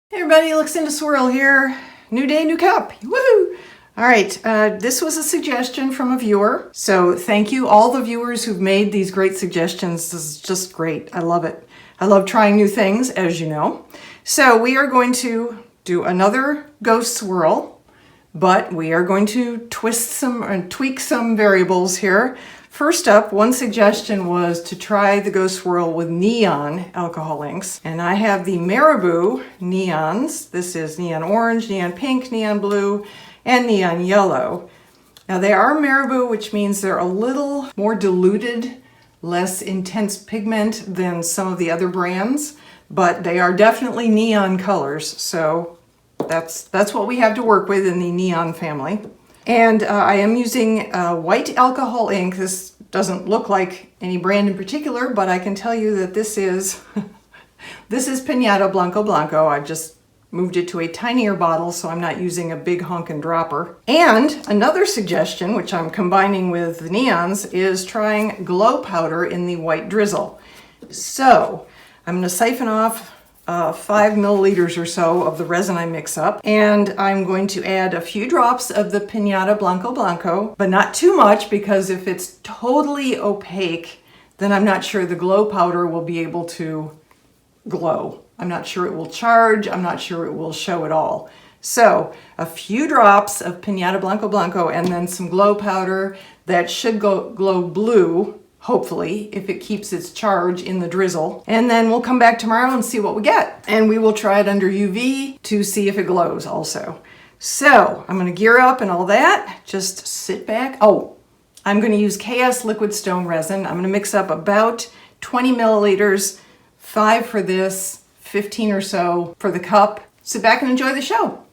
Hey everybody, Luxinda Swirl here. New day, new cup. Woohoo! All right, this was a suggestion from a viewer. So thank you all the viewers who've made these great suggestions. This is just great. I love it. I love trying new things, as you know. So we are going to do another ghost swirl, but we are going to twist some and tweak some variables here. First up, one suggestion was to try the ghost swirl with neon alcohol inks. And I have the Marabou neons. This is neon orange, neon pink, neon blue, and neon yellow. Now they are Marabou, which means they're a little more diluted, less intense pigment than some of the other brands, but they are definitely neon colors. So that's what we have to work with in the neon family. And I am using white alcohol ink. This doesn't look like any brand in particular, but I can tell you that this is this is Piñata Blanco Blanco. I've just moved it to a tinier bottle, so I'm not using a big honkin' dropper. And another suggestion, which I'm combining with the neons, is trying glow powder in the white drizzle. So I'm going to siphon off 5 milliliters or so of the resin I mix up, and I'm going to add a few drops of the Piñata Blanco Blanco, but not too much, because if it's totally opaque, then I'm not sure the glow powder will be able to glow. I'm not sure it will charge. I'm not sure it will show at all. So a few drops of Piñata Blanco Blanco and then some glow powder that should glow blue, hopefully, if it keeps its charge in the drizzle. And then we'll come back tomorrow and see what we get. And we will try it under UV to see if it glows also. So I'm going to gear up and all that. Just sit back. Oh, I'm going to use KS Liquid Stone Resin. I'm going to mix up about 20 milliliters, 5 for this, 15 or so for the cup. Sit back and enjoy the show.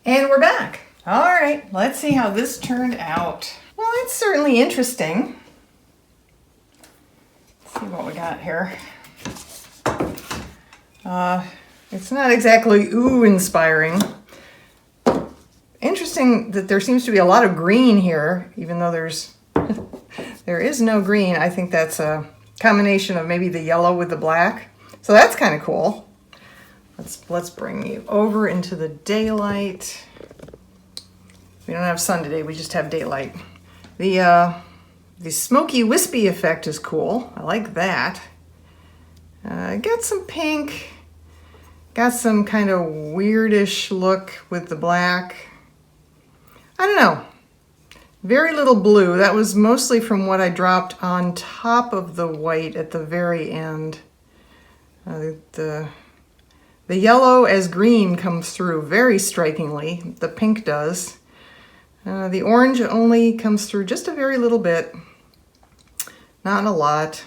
And we're back. All right, let's see how this turned out. Well, it's certainly interesting. see what we got here. It's not exactly ooh inspiring. Interesting that there seems to be a lot of green here, even though there is no green. I think that's a combination of maybe the yellow with the black. So that's kind of cool. Let's bring you over into the daylight. We don't have sun today, we just have daylight. The smoky wispy effect is cool. I like that. Got some pink. Got some kind of weirdish look with the black. I don't know. Very little blue. That was mostly from what I dropped on top of the white at the very end. The yellow as green comes through very strikingly. The pink does. The orange only comes through just a very little bit. Not a lot.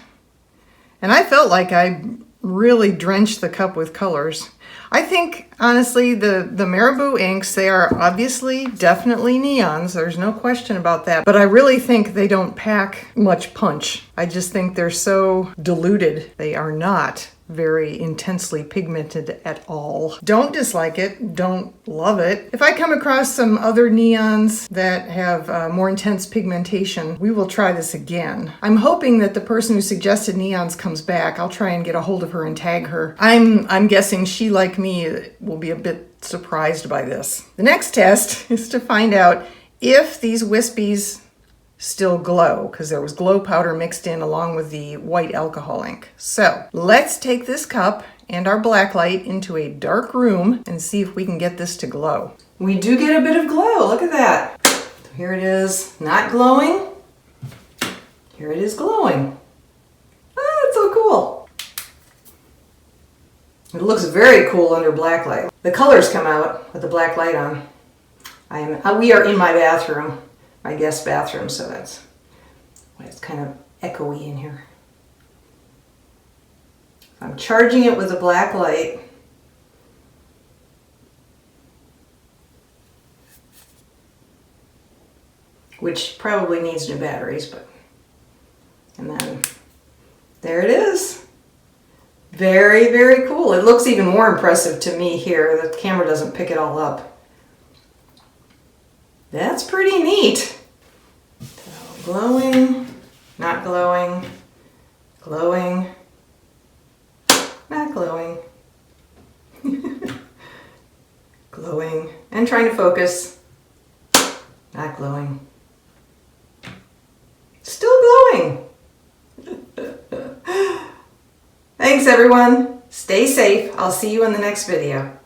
And I felt like I really drenched the cup with colors. I think, honestly, the Marabou inks, they are obviously definitely neons. There's no question about that. But I really think they don't pack much punch. I just think they're so diluted. They are not very intensely pigmented at all. Don't dislike it, don't love it. If I come across some other neons that have more intense pigmentation, we will try this again. I'm hoping that the person who suggested neons comes back. I'll try and get a hold of her and tag her. I'm guessing she, like me, will be a bit surprised by this. The next test is to find out if these wispies still glow, because there was glow powder mixed in along with the white alcohol ink. So let's take this cup and our black light into a dark room and see if we can get this to glow. We do get a bit of glow, look at that. Here it is, not glowing. Here it is glowing. Oh, it's so cool. It looks very cool under black light. The colors come out with the black light on. We are in my bathroom. My guest bathroom, so that's why it's kind of echoey in here. I'm charging it with a black light. Which probably needs new batteries, but... And then, there it is. Very, very cool. It looks even more impressive to me here. The camera doesn't pick it all up. That's pretty neat. So, glowing, not glowing, glowing, not glowing, glowing, and trying to focus, not glowing, still glowing. Thanks everyone. Stay safe. I'll see you in the next video.